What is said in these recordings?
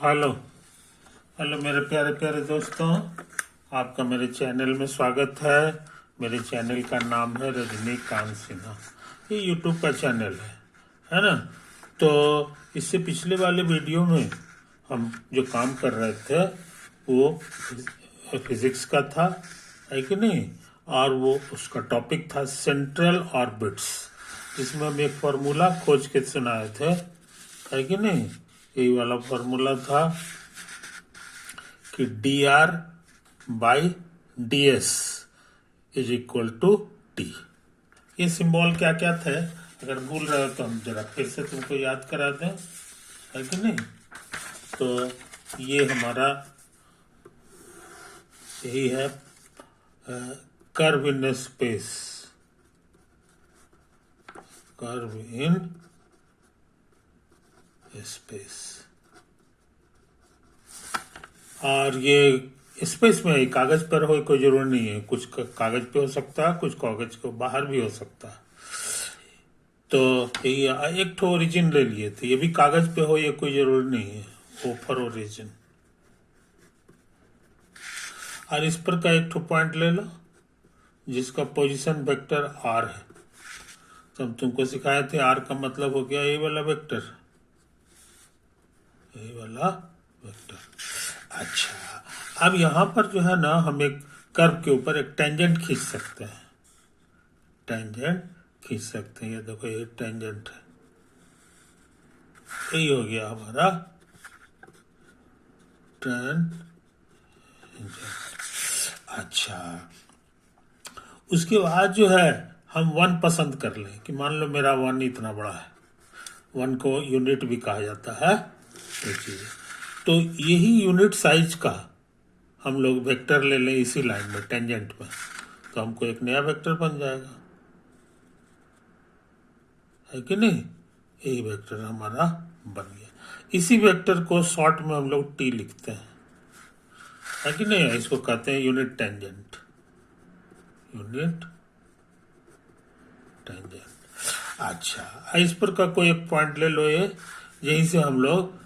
Hello. Hello मेरे प्यारे प्यारे दोस्तों, आपका मेरे चैनल में स्वागत है। मेरे चैनल का नाम है रजनीकांत सिन्हा। ये यूट्यूब का चैनल है ना। तो इससे पिछले वाले वीडियो में हम जो काम कर रहे थे वो फिजिक्स का था, है कि नहीं। और वो उसका टॉपिक था सेंट्रल ऑर्बिट्स, जिसमें हम एक फार्मूला खोज के सुनाए थे, है कि नहीं। यही वाला फार्मूला था कि D R by D S is equal to T. ये सिंबल क्या क्या थे, अगर भूल रहे हो तो हम जरा फिर से तुमको याद करा दें, है कि नहीं। तो ये हमारा यही है curve in space, curve in space. और ये स्पेस में ही कागज पर हो कोई जरूरी नहीं है, कुछ कागज पे हो सकता है, कुछ कागज के बाहर भी हो सकता है। तो ये एक ठो ओरिजिन ले लिए थे, ये भी कागज पे हो ये कोई जरूरी नहीं है, वो फॉर ओरिजिन। और इस पर का एक ठो पॉइंट ले लो जिसका पोजीशन वेक्टर आर है। तो हम तुमको सिखाए थे आर का मतलब हो गया ये वाला वेक्टर, ये वाला वेक्टर। अच्छा, अब यहां पर जो है ना हम एक कर्व के ऊपर एक टेंजेंट खींच सकते हैं, टेंजेंट खींच सकते हैं। ये देखो ये टेंजेंट है, यही हो गया हमारा टेंजेंट। अच्छा, उसके बाद जो है हम वन पसंद कर लें कि मान लो मेरा वन इतना बड़ा है, वन को यूनिट भी कहा जाता है ये चीज। तो यही यूनिट साइज का हम लोग वेक्टर ले लें इसी लाइन में टेंजेंट में, तो हमको एक नया वेक्टर बन जाएगा, है कि नहीं। यही वेक्टर हमारा बन गया। इसी वेक्टर को शॉर्ट में हम लोग टी लिखते हैं, है कि नहीं। इसको कहते हैं यूनिट टेंजेंट, यूनिट टेंजेंट। अच्छा, इस पर का कोई एक पॉइंट ले लो, ये यहीं से हम लोग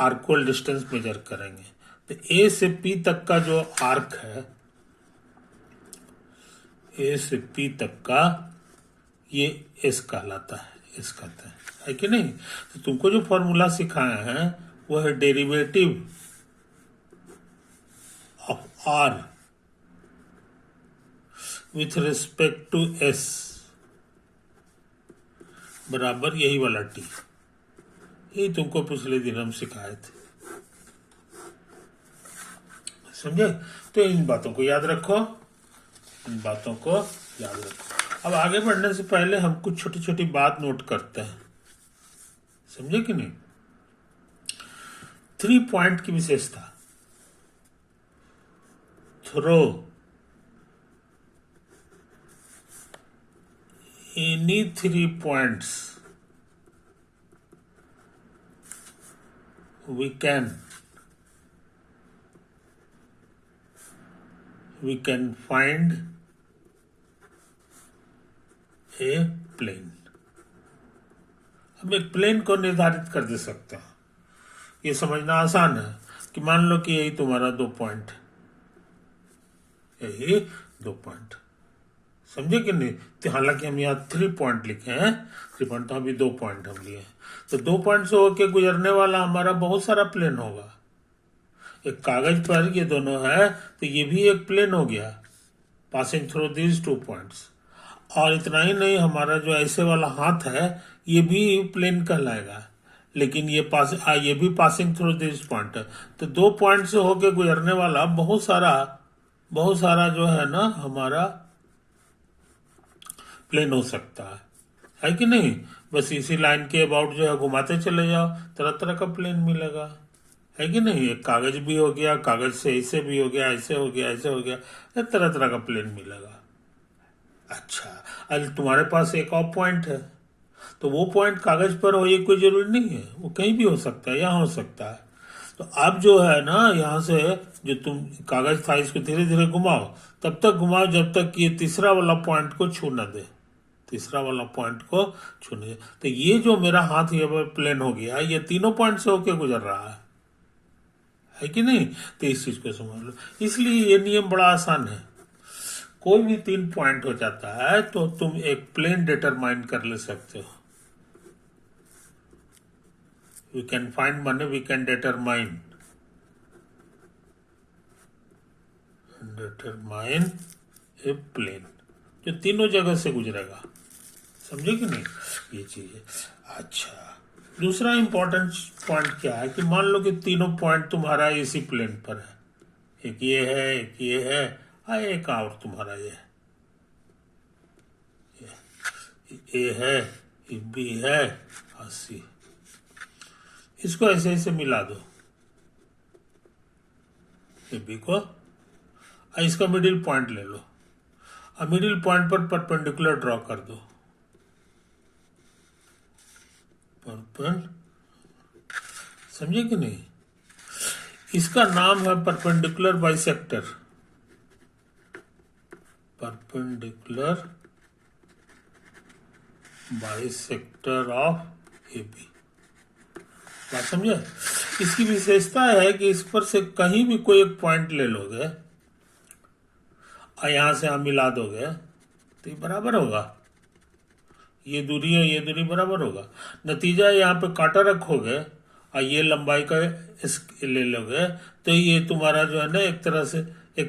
आर्कोल डिस्टेंस मेजर करेंगे। तो ए से पी तक का जो आर्क है, ए से पी तक का, ये एस कहलाता है, एस कहते है कि नहीं। तो तुमको जो फॉर्मूला सिखाए हैं वो है derivative of R with respect to S बराबर यही वाला टी। यही तुमको पिछले दिन हम सिखाए थे, समझे। तो इन बातों को याद रखो, इन बातों को याद रखो। अब आगे बढ़ने से पहले हम कुछ छोटी छोटी बात नोट करते हैं, समझे कि नहीं। 3 पॉइंट की विशेषता, throw any 3 points we can find a plane। हम एक प्लेन को निर्धारित कर दे सकते हैं। ये समझना आसान है कि मान लो कि यही तुम्हारा 2 पॉइंट, यही 2 पॉइंट, समझे कि नहीं। तो हालांकि हम यहाँ 3 पॉइंट लिखे हैं, 3 पॉइंट, तो अभी 2 पॉइंट हम लिए हैं। तो 2 पॉइंट से होके गुजरने वाला हमारा बहुत सारा प्लेन होगा। एक कागज पर ये दोनों है तो ये भी एक प्लेन हो गया, पासिंग थ्रू दीज 2 पॉइंट्स। और इतना ही नहीं, हमारा जो ऐसे वाला हाथ है ये भी प्लेन कहलाएगा, लेकिन ये भी पासिंग थ्रू दिस पॉइंट है। तो 2 पॉइंट से होके गुजरने वाला बहुत सारा जो है ना हमारा प्लेन हो सकता है कि नहीं। बस इसी लाइन के अबाउट जो है घुमाते चले जाओ, तरह तरह का प्लेन मिलेगा, है कि नहीं। एक कागज भी हो गया, कागज से ऐसे भी हो गया, ऐसे हो गया, ऐसे हो गया, तरह तरह का प्लेन मिलेगा। अच्छा, अरे तुम्हारे पास एक और पॉइंट है, तो वो पॉइंट कागज पर हो ये कोई जरूरी नहीं है, वो कहीं भी हो सकता है, यहाँ हो सकता है। तो अब जो है ना यहाँ से जो तुम कागज था इसको धीरे धीरे घुमाओ, तब तक घुमाओ जब तक ये तीसरा वाला पॉइंट को छू न दे, तीसरा वाला पॉइंट को छूने। तो ये जो मेरा हाथ ये प्लेन हो गया, ये तीनों पॉइंट से होके गुजर रहा है, है कि नहीं। तो इस चीज को समझ लो, इसलिए ये नियम बड़ा आसान है। कोई भी 3 पॉइंट हो जाता है तो तुम एक प्लेन डिटरमाइन कर ले सकते हो। वी कैन फाइंड माने we can determine a plane जो तीनों जगह से गुजरेगा। समझे कि नहीं, ये चीज है। अच्छा, दूसरा इंपॉर्टेंट पॉइंट क्या है कि मान लो कि तीनों पॉइंट तुम्हारा इसी प्लेन पर है, एक ये है, एक ये है, एक और तुम्हारा ये है, ए है, बी है और सी। इसको ऐसे ऐसे मिला दो, ए बी को, और इसका मिडिल पॉइंट ले लो और मिडिल पॉइंट पर परपेंडिकुलर ड्रॉ कर दो। समझे कि नहीं, इसका नाम है perpendicular bisector, perpendicular bisector of A B. बात समझे। इसकी विशेषता है कि इस पर से कहीं भी कोई एक पॉइंट ले लोगे और यहां से हम मिला दोगे तो ये बराबर होगा, ये दूरी है, ये दूरी बराबर होगा। नतीजा यहाँ पे कांटा रखोगे और ये लंबाई का इस ले लोगे तो ये तुम्हारा जो है ना एक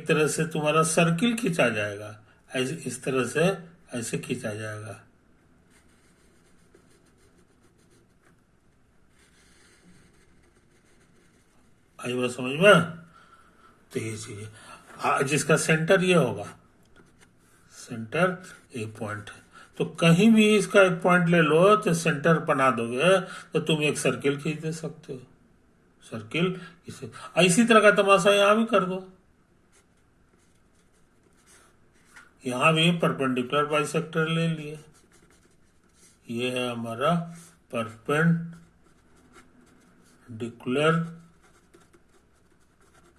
तरह से तुम्हारा सर्किल खींचा जाएगा, ऐसे इस तरह से ऐसे खींचा जाएगा। आई बात समझ में। तो ये चीज है जिसका सेंटर ये होगा, सेंटर एक पॉइंट है, तो कहीं भी इसका एक पॉइंट ले लो तो सेंटर बना दोगे तो तुम एक सर्किल खींच दे सकते हो। सर्किल इसी तरह का तमाशा यहां भी कर दो। यहां भी परपेंडिकुलर बाइसेक्टर ले लिए, ये है हमारा परपेंडिकुलर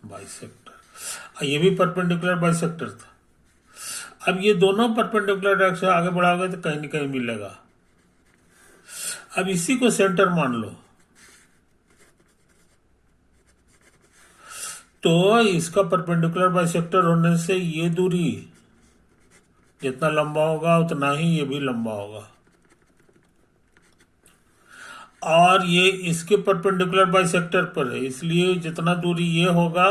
बाइसेक्टर, ये भी परपेंडिकुलर बाइसेक्टर था। अब ये दोनों परपेंडिकुलर डायरेक्शन आगे बढ़ाओगे तो कहीं न कहीं मिलेगा। अब इसी को सेंटर मान लो, तो इसका परपेंडिकुलर बाइसेक्टर होने से ये दूरी जितना लंबा होगा उतना ही ये भी लंबा होगा, और ये इसके परपेंडिकुलर बाइसेक्टर पर है, इसलिए जितना दूरी ये होगा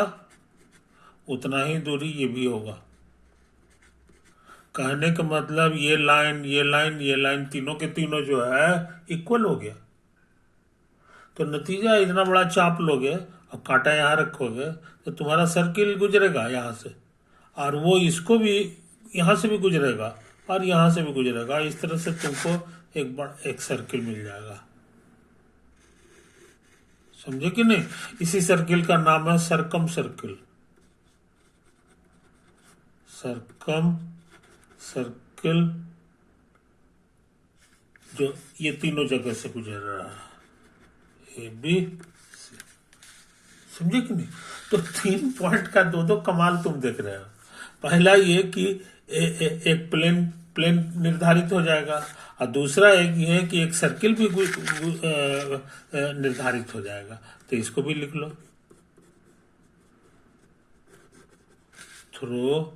उतना ही दूरी ये भी होगा। कहने का मतलब ये लाइन, ये लाइन, ये लाइन तीनों के तीनों जो है इक्वल हो गया। तो नतीजा इतना बड़ा चाप लोगे और कांटा यहाँ रखोगे तो तुम्हारा सर्किल गुजरेगा यहाँ से, और वो इसको भी यहाँ से भी गुजरेगा और यहाँ से भी गुजरेगा। इस तरह से तुमको एक सर्किल मिल जाएगा। समझे कि नहीं। इसी सर्किल का नाम है सरकम सर्किल, सरकम सर्किल, जो ये तीनों जगह से गुजर रहा है, ए बी सी। समझे कि नहीं। तो 3 पॉइंट का दो कमाल तुम देख रहे हो। पहला ये कि एक प्लेन निर्धारित हो जाएगा, और दूसरा एक ये है कि एक सर्किल भी निर्धारित हो जाएगा। तो इसको भी लिख लो, through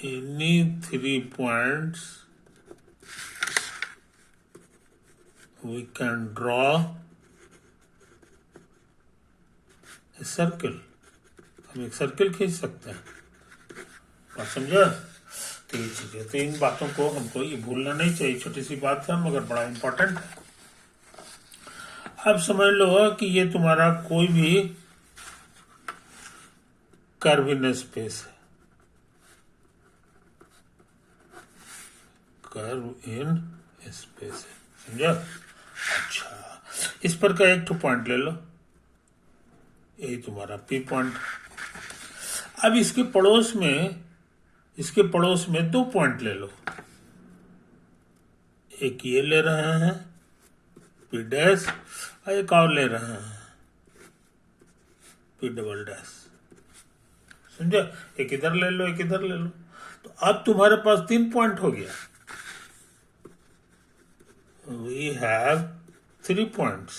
any 3 points we can draw a circle। हम एक सर्किल खींच सकते हैं। बात समझा। तो ये चीज है, तो इन बातों को हमको ये भूलना नहीं चाहिए। छोटी सी बात है मगर बड़ा इंपॉर्टेंट है। अब समझ लो कि ये तुम्हारा कोई भी कर्व इन स्पेस है, कर्व इन स्पेस है, समझा। अच्छा, इस पर का एक पॉइंट ले लो, यही तुम्हारा पी पॉइंट। अब इसके पड़ोस में 2 पॉइंट ले लो, एक ये ले रहे हैं पी डैश, और एक और ले रहे हैं पी डबल डैश। समझा। एक इधर ले लो, एक इधर ले लो। तो अब तुम्हारे पास 3 पॉइंट हो गया। We have 3 points।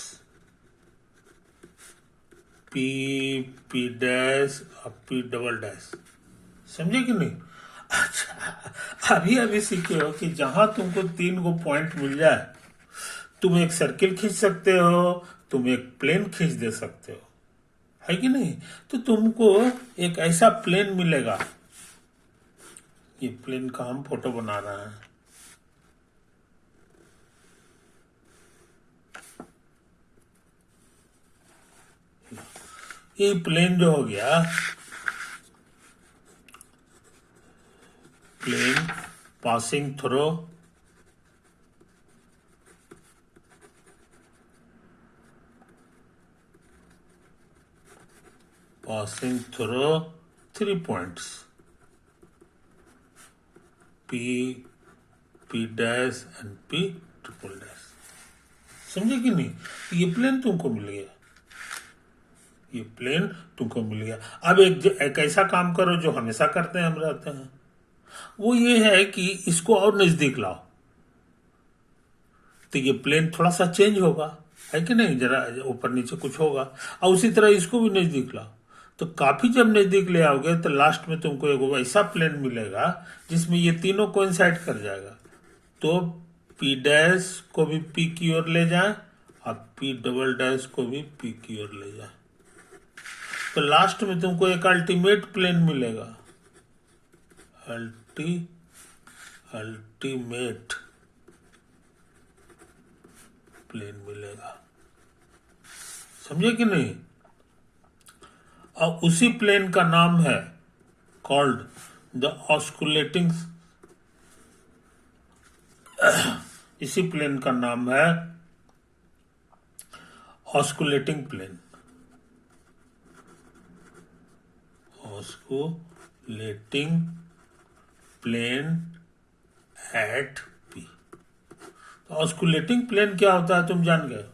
P, P dash और पी डबल डैश। समझे कि नहीं? अच्छा, अभी अभी सीखे हो कि जहां तुमको 3 को पॉइंट मिल जाए, तुम एक सर्किल खींच सकते हो, तुम एक प्लेन खींच दे सकते हो, है कि नहीं? तो तुमको एक ऐसा प्लेन मिलेगा। ये प्लेन का हम फोटो बना रहे हैं। ये प्लेन जो हो गया, plane passing through three points P, P dash and P triple dash. समझे कि नहीं? ये प्लेन तुमको मिल गया, ये प्लेन तुमको मिल गया। अब एक ऐसा काम करो जो हमेशा करते हैं हम रहते हैं, वो ये है कि इसको और नजदीक लाओ, तो ये प्लेन थोड़ा सा चेंज होगा, है कि नहीं? जरा ऊपर नीचे कुछ होगा। और उसी तरह इसको भी नजदीक लाओ, तो काफी जब नजदीक ले आओगे तो लास्ट में तुमको एक ऐसा प्लेन मिलेगा जिसमें ये तीनों कोइंसाइड कर जाएगा। तो पी डैश को भी पी की ओर ले जाए और पी डबल डैश को भी पी की ओर ले जाए, तो लास्ट में तुमको एक अल्टीमेट प्लेन मिलेगा। अल्टीमेट प्लेन मिलेगा। समझे कि नहीं? और उसी प्लेन का नाम है कॉल्ड द ऑस्कुलेटिंग, इसी प्लेन का नाम है osculating plane. Osculating plane at P. तो ऑस्कुलेटिंग प्लेन क्या होता है तुम जान गए?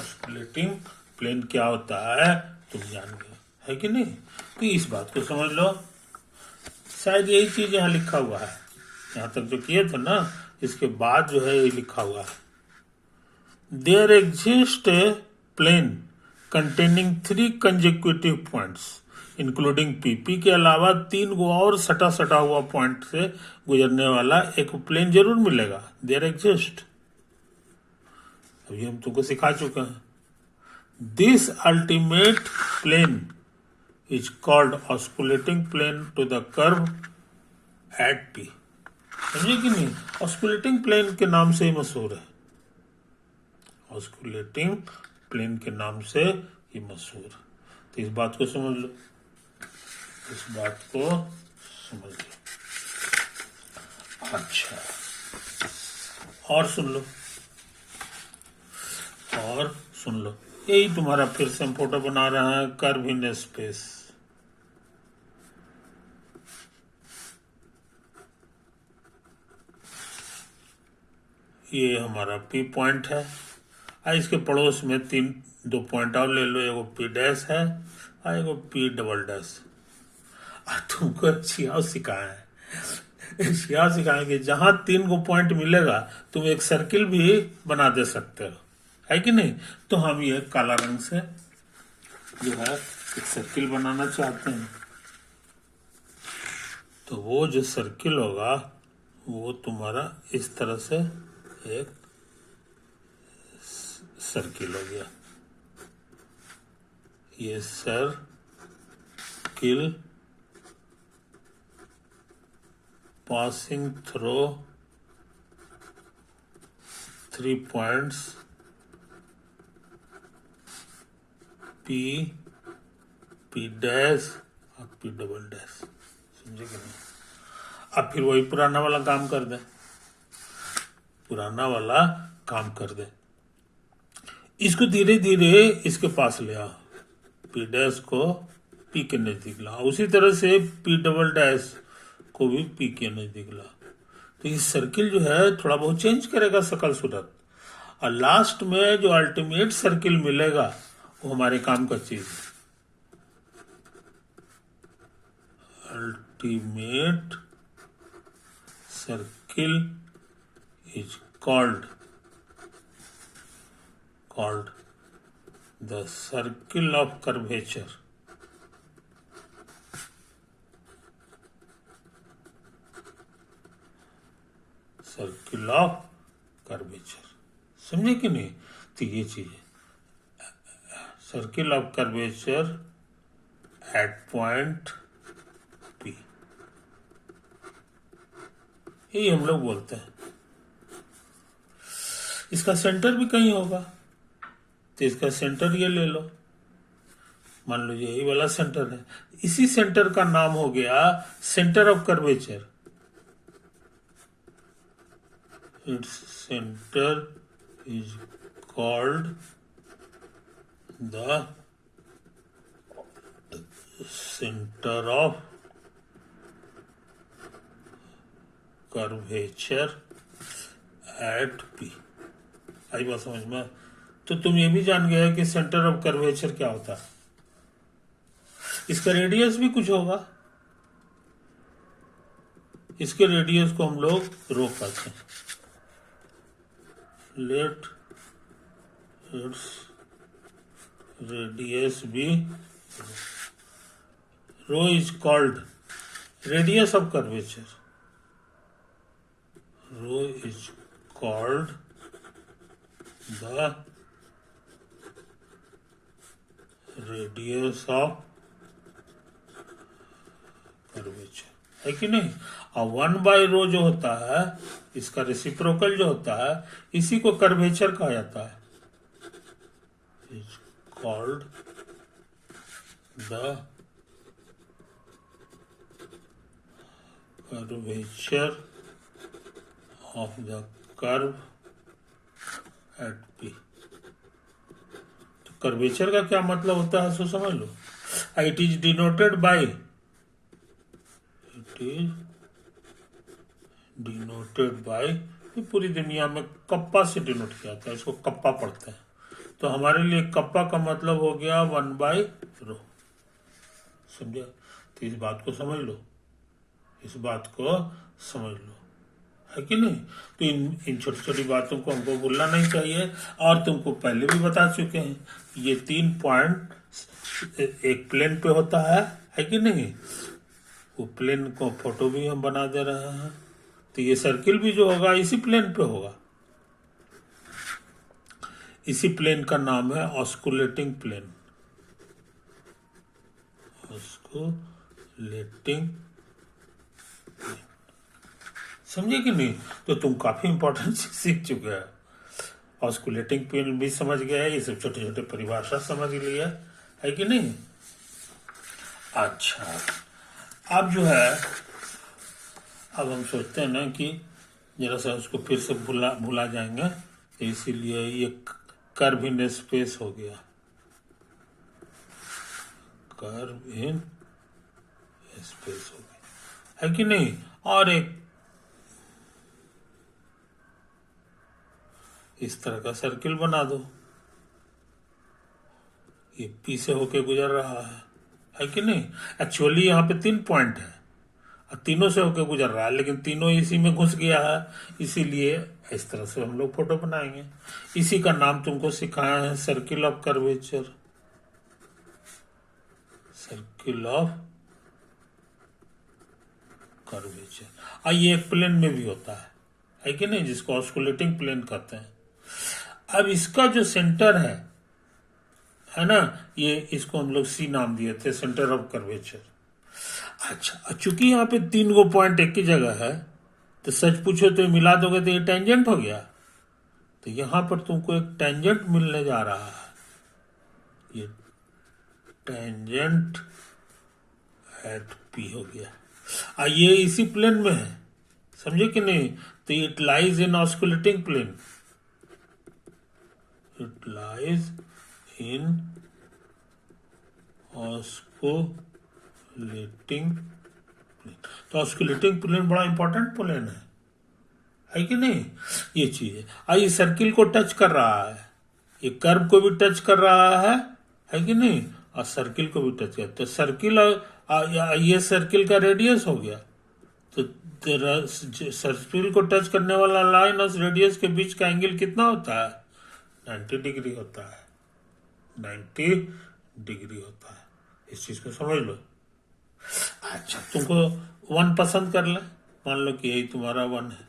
ऑस्कुलेटिंग प्लेन क्या होता है तुम जान गए, है कि नहीं? तो इस बात को समझ लो। शायद यही चीज यहाँ लिखा हुआ है, यहाँ तक जो किए थे ना, इसके बाद जो है ये लिखा हुआ है। There exist a plane containing 3 consecutive points including P के अलावा 3 गो और सटा सटा हुआ पॉइंट से गुजरने वाला एक प्लेन जरूर मिलेगा। देयर एग्जिस्ट, अभी हम तुमको सिखा चुके हैं। This ultimate plane is called osculating plane to the curve at P. समझे कि नहीं? ऑस्कुलेटिंग प्लेन के नाम से ही मशहूर है, ऑस्कुलेटिंग प्लेन के नाम से ही मशहूर है। तो इस बात को समझ लो, इस बात को समझ लो। अच्छा, और सुन लो, और सुन लो। यही तुम्हारा फिर से हम फोटो बना रहे हैं, कर्व इन स्पेस। ये हमारा पी पॉइंट है, इसके पड़ोस में 2 पॉइंट और ले लो, एगो पी डैश है और एगो पी डबल डैश। तुमको छियाव सिखाया है, छियाव सिखाएंगे। जहां 3 को पॉइंट मिलेगा तुम एक सर्किल भी बना दे सकते हो, है कि नहीं? तो हम ये काला रंग से जो है एक सर्किल बनाना चाहते हैं। तो वो जो सर्किल होगा वो तुम्हारा इस तरह से एक सर्किल हो गया। ये circle passing through 3 points P, P dash और पी डबल डैश। समझे कि नहीं? अब फिर वही पुराना वाला काम कर दे, पुराना वाला काम कर दे। इसको धीरे धीरे इसके पास ले आओ, पी डैश को पी के नजदीक लाओ, उसी तरह से पी डबल डैश को भी पी के नजदीक लाओ। तो ये सर्किल जो है थोड़ा बहुत चेंज करेगा शकल सूरत, और लास्ट में जो अल्टीमेट सर्किल मिलेगा वो हमारे काम का चीज है। Ultimate circle is called the circle of curvature, circle of curvature, समझे कि नहीं? तो ये चीज है, circle of curvature eight point P, यही हम लोग बोलते हैं। इसका सेंटर भी कहीं होगा, तो इसका सेंटर ये ले लो, मान लो यही वाला सेंटर है, इसी सेंटर का नाम हो गया centre of curvature. Its centre is called the centre of curvature at P. आई बात समझ में? तो तुम ये भी जान गए कि सेंटर ऑफ कर्वेचर क्या होता है। इसका रेडियस भी कुछ होगा, इसके रेडियस को हम लोग रो कहते हैं। Let its radius be rho is called radius of curvature, rho is called the radius of curvature, है कि नहीं? और 1/रो जो होता है, इसका रेसिप्रोकल जो होता है, इसी को कर्वेचर कहा जाता है। Is called the curvature of the curve at P. तो कर्वेचर का क्या मतलब होता है, सो समझ लो। It is denoted by, it is denoted by, पूरी दुनिया में कप्पा से डिनोट किया जाता है, इसको कप्पा पढ़ते हैं। तो हमारे लिए कप्पा का मतलब हो गया 1/रो, समझे? तो इस बात को समझ लो, इस बात को समझ लो, है कि नहीं? तो इन छोटी छोटी बातों को हमको भूलना नहीं चाहिए। और तुमको पहले भी बता चुके हैं, ये 3 पॉइंट एक प्लेन पे होता है कि नहीं? वो प्लेन को फोटो भी हम बना दे रहे हैं। तो ये सर्किल भी जो होगा इसी प्लेन पे होगा, इसी प्लेन का नाम है ऑस्कुलेटिंग प्लेन, ऑस्कुलेटिंग, समझे कि नहीं? तो तुम काफी इंपॉर्टेंट चीज सीख चुके हैं। ऑस्कुलेटिंग प्लेन भी समझ गया है, ये सब छोटे छोटे परिभाषा समझ लिया है कि नहीं? अच्छा, अब जो है, अब हम सोचते हैं ना कि जरा सा उसको फिर से भुला जाएंगे, तो इसीलिए ये कर्व इन स्पेस हो गया, कर्व इन स्पेस हो गया, है कि नहीं? और एक इस तरह का सर्किल बना दो, ये पी से होके गुजर रहा है कि नहीं? एक्चुअली यहाँ पे 3 पॉइंट है, तीनों से होकर गुजर रहा है, लेकिन तीनों इसी में घुस गया है, इसीलिए इस तरह से हम लोग फोटो बनाएंगे। इसी का नाम तुमको सिखाया है circle of curvature, circle of curvature. ये एक प्लेन में भी होता है कि नहीं, जिसको ऑस्कुलेटिंग प्लेन कहते हैं। अब इसका जो सेंटर है ना, ये इसको हम लोग सी नाम दिए थे, सेंटर ऑफ कर्वेचर। अच्छा, चूंकि यहाँ पे 3 गो पॉइंट एक ही जगह है, तो सच पूछो तो मिला दोगे तो ये टेंजेंट हो गया। तो यहां पर तुमको एक टेंजेंट मिलने जा रहा है, ये टेंजेंट एट पी हो गया। ये इसी प्लेन में है, समझे कि नहीं? तो it lies in osculating plane, it lies in osculating plane. तो ऑस्कुलेटिंग प्लेन बड़ा इंपॉर्टेंट प्लेन है कि नहीं? ये चीज है। ये सर्किल को टच कर रहा है, ये कर्व को भी टच कर रहा है कि नहीं? और सर्किल को भी टच कर, तो सर्किल ये सर्किल का रेडियस हो गया। तो सर्किल को टच करने वाला लाइन और रेडियस के बीच का एंगल कितना होता है? 90 डिग्री होता है 90 डिग्री होता है। इस चीज को समझ लो। अच्छा, तुमको 1 पसंद कर ले, मान लो कि यही तुम्हारा 1 है,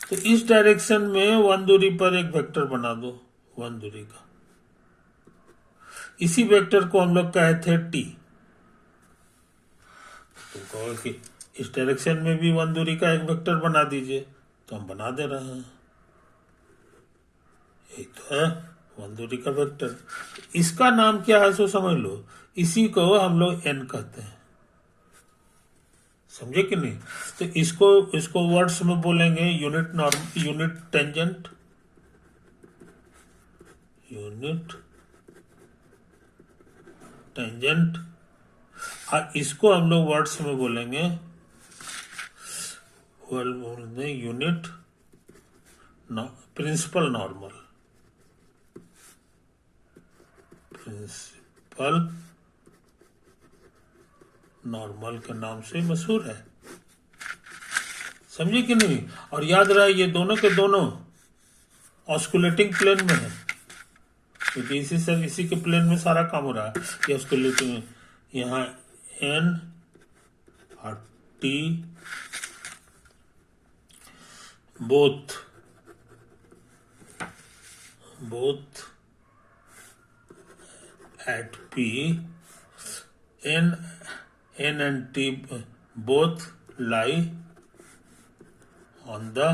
तो इस डायरेक्शन में 1 दूरी पर एक वेक्टर बना दो, 1 दूरी का। इसी वेक्टर को हम लोग कहे थे टी। तुम कहो कि इस डायरेक्शन में भी 1 दूरी का एक वेक्टर बना दीजिए, तो हम बना दे रहे हैं। एक तो है 1 दूरी का वेक्टर, इसका नाम क्या है सो समझ लो। इसी को हम लोग एन कहते हैं, समझे कि नहीं? तो इसको वर्ड्स में बोलेंगे unit norm, unit tangent, unit tangent. और इसको हम लोग वर्ड्स में बोलेंगे unit principal normal, principal normal के नाम से मशहूर है, समझे कि नहीं? और याद रहे ये दोनों के दोनों ऑस्कुलेटिंग प्लेन में है, क्योंकि इसी के प्लेन में सारा काम हो रहा है। ये ऑस्कुलेटिंग, यहाँ एन और T both at P, N and T both lie on the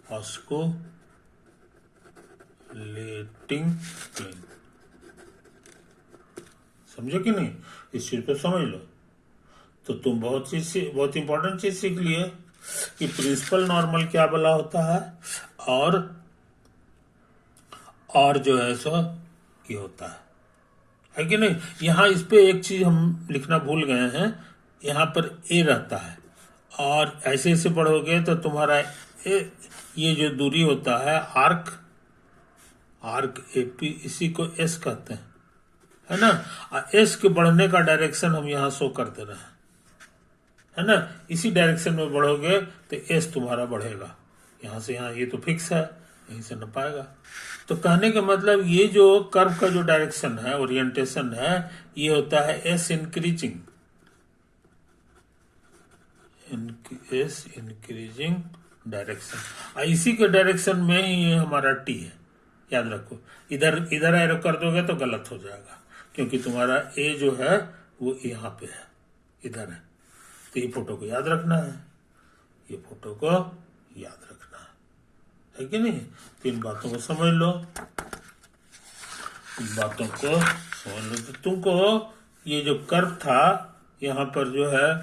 osculating plane। समझो कि नहीं? इस चीज को समझ लो। तो तुम बहुत इंपॉर्टेंट चीज सीख लिए कि प्रिंसिपल नॉर्मल क्या बला होता है, और जो है सो ये होता है कि नहीं? यहाँ इस पे एक चीज हम लिखना भूल गए हैं, यहाँ पर ए रहता है, और ऐसे ऐसे पढ़ोगे तो तुम्हारा ये जो दूरी होता है आर्क एपी, इसी को एस कहते हैं, है ना? एस के बढ़ने का डायरेक्शन हम यहाँ शो कर दे रहे हैं, है ना? इसी डायरेक्शन में बढ़ोगे तो एस तुम्हारा बढ़ेगा, यहाँ से यहाँ, ये तो फिक्स है, यहीं से न पाएगा। तो कहने का मतलब ये जो कर्व का जो डायरेक्शन है, ओरिएंटेशन है, ये होता है एस इंक्रीजिंग, डायरेक्शन। इसी के डायरेक्शन में ही ये हमारा टी है, याद रखो। इधर एरो कर दोगे तो गलत हो जाएगा, क्योंकि तुम्हारा ए जो है वो यहाँ पे है, इधर है। तो ये फोटो को याद रखना है, ये फोटो को याद रखना है कि नहीं? तो इन बातों को समझ लो, इन बातों को समझ लो। तो तुमको ये जो कर्व था, यहाँ पर जो है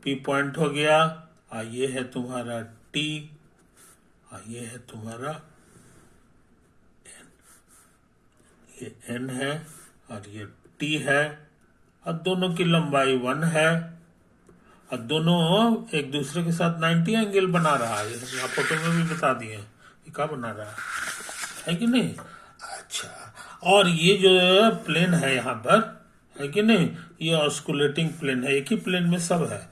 पी पॉइंट हो गया, ये है तुम्हारा टी, ये है तुम्हारा एन, ये एन है और ये टी है, और दोनों की लंबाई 1 है, और दोनों एक दूसरे के साथ 90 एंगल बना रहा है। यहाँ फोटो में भी बता दिए ये क्या बना रहा है कि नहीं? अच्छा, और ये जो प्लेन है यहाँ पर, है कि नहीं, ये ऑस्कुलेटिंग प्लेन है, एक ही प्लेन में सब है,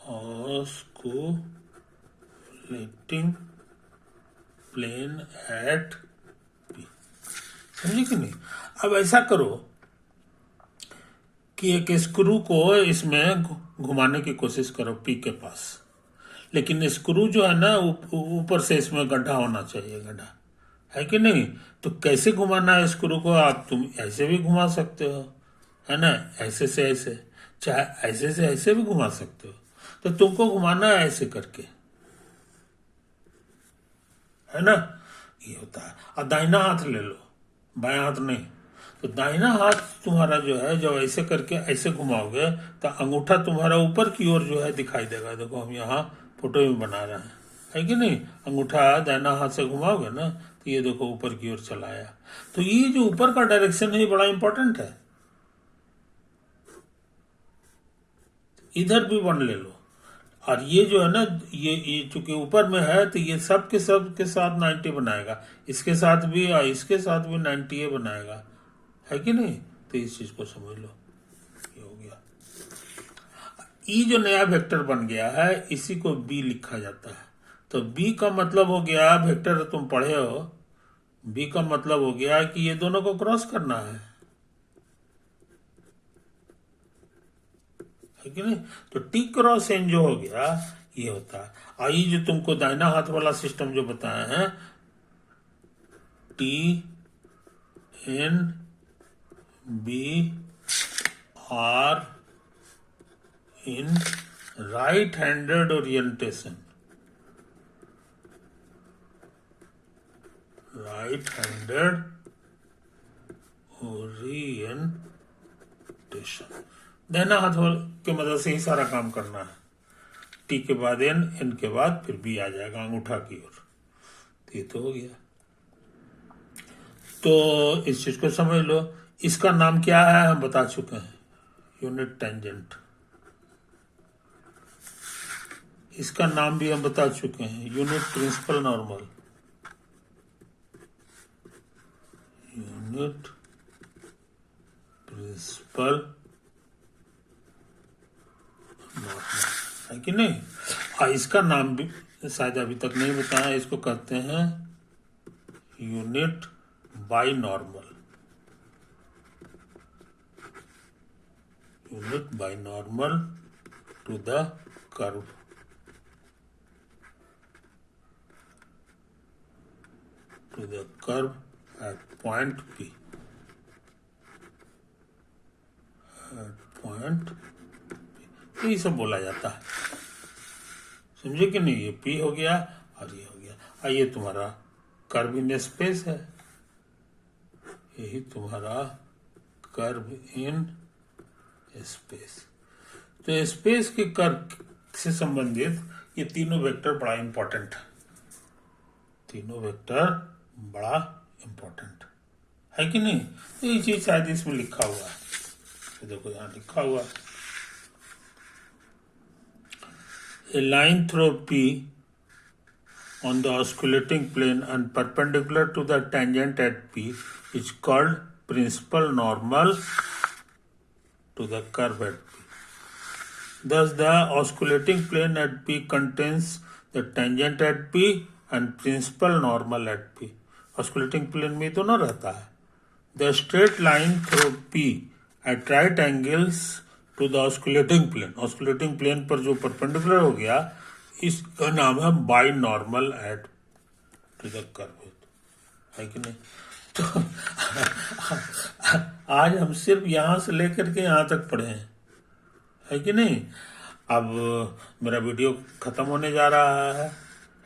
ऑस्कुलेटिंग प्लेन एट पी, समझे कि नहीं? अब ऐसा करो कि एक स्क्रू को इसमें घुमाने की कोशिश करो पी के पास, लेकिन स्क्रू जो है ना ऊपर से इसमें गड्ढा होना चाहिए, गड्ढा है कि नहीं? तो कैसे घुमाना है स्क्रू को? आप तुम ऐसे भी घुमा सकते हो, है ना? ऐसे से ऐसे, चाहे ऐसे से ऐसे भी घुमा सकते हो। तो तुमको घुमाना है ऐसे करके, है ना? ये होता है। और दाहिना हाथ ले लो, बायां हाथ नहीं। तो दाहिना हाथ तुम्हारा जो है, जब ऐसे करके ऐसे घुमाओगे तो अंगूठा तुम्हारा ऊपर की ओर जो है दिखाई देगा। देखो हम यहाँ फोटो में बना रहे हैं, है कि नहीं? अंगूठा दाहिना हाथ से घुमाओगे ना तो ये देखो ऊपर की ओर चला आया। तो ये जो ऊपर का डायरेक्शन है ये बड़ा इंपॉर्टेंट है। इधर भी 1 ले लो, और ये जो है ना, ये चूंकि ऊपर में है तो ये सब के साथ 90 बनाएगा, इसके साथ भी और इसके साथ भी 90 बनाएगा, है कि नहीं? तो इस चीज को समझ लो, ये हो गया। ई जो नया वेक्टर बन गया है, इसी को बी लिखा जाता है। तो बी का मतलब हो गया, वेक्टर तुम पढ़े हो बी का मतलब हो गया कि ये दोनों को क्रॉस करना है कि नहीं। तो टी क्रॉस एन जो हो गया ये होता है। आई जो तुमको दाहिना हाथ वाला सिस्टम जो बताया है, T N B are in right handed orientation, right handed orientation, दाहिना हाथ के मदद से ही सारा काम करना है। टी के बाद एन, एन के बाद फिर बी आ जाएगा अंगूठा की ओर। तो ये तो हो गया। तो इस चीज को समझ लो। इसका नाम क्या है हम बता चुके हैं, यूनिट टेंजेंट। इसका नाम भी हम बता चुके हैं, unit principal normal, unit principal है कि नहीं। इसका नाम भी शायद अभी तक नहीं बताया, इसको कहते हैं unit binormal, unit binormal to the curve, to the curve at point P, at point ये सब बोला जाता है, समझे कि नहीं। ये पी हो गया और ये हो गया। ये तुम्हारा कर्व इन स्पेस है, यही तुम्हारा कर्व इन स्पेस। तो स्पेस के कर्व से संबंधित ये तीनों वेक्टर बड़ा इंपॉर्टेंट है, तीनों वेक्टर बड़ा इंपॉर्टेंट है कि नहीं। तो ये चीज शायद इसमें लिखा हुआ है, तो देखो यहां लिखा हुआ है, a line through P on the osculating plane and perpendicular to the tangent at P is called principal normal to the curve at P. Thus, the osculating plane at P contains the tangent at P and principal normal at P. Osculating plane में दोनों रहता है। The straight line through P at right angles to the osculating plane, osculating plane पर जो perpendicular हो गया इसका नाम है binormal at to the curve, है कि नहीं। तो आज हम सिर्फ यहां से लेकर के यहां तक पढ़े हैं, है कि नहीं। अब मेरा वीडियो खत्म होने जा रहा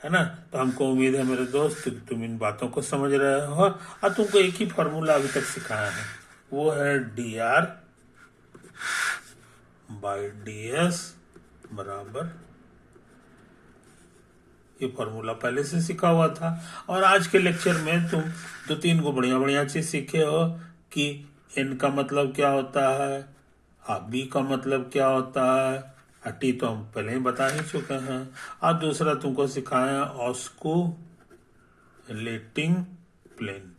है ना। तो हमको उम्मीद है मेरे दोस्त कि तुम इन बातों को समझ रहे हो और तुमको एक ही फॉर्मूला अभी तक सिखाया है, वो है D R by D S बराबर, ये फॉर्मूला पहले से सीखा हुआ था। और आज के लेक्चर में तुम 2-3 को बढ़िया बढ़िया चीज सीखे हो कि एन का मतलब क्या होता है, बी का मतलब क्या होता है, टी तो हम पहले ही बता ही चुके हैं। और दूसरा तुमको सिखाया ऑस्कुलेटिंग प्लेन,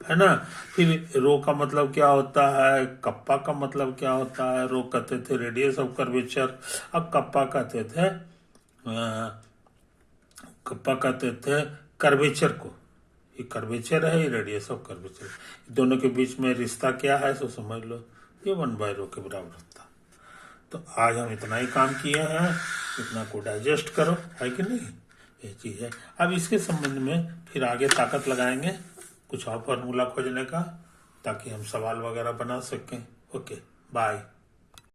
है ना। फिर रो का मतलब क्या होता है, कप्पा का मतलब क्या होता है। रो कहते थे रेडियस ऑफ कर्वेचर, अब कप्पा कहते थे कर्वेचर को। ये कर्वेचर है, ये रेडियस ऑफ कर्वेचर। दोनों के बीच में रिश्ता क्या है सो समझ लो, ये 1/रो के बराबर होता। तो आज हम इतना ही काम किए हैं, इतना को डाइजेस्ट करो, है कि नहीं। ये चीज है। अब इसके संबंध में फिर आगे ताकत लगाएंगे कुछ और फॉर्मूला खोजने का, ताकि हम सवाल वगैरह बना सकें। Okay, bye.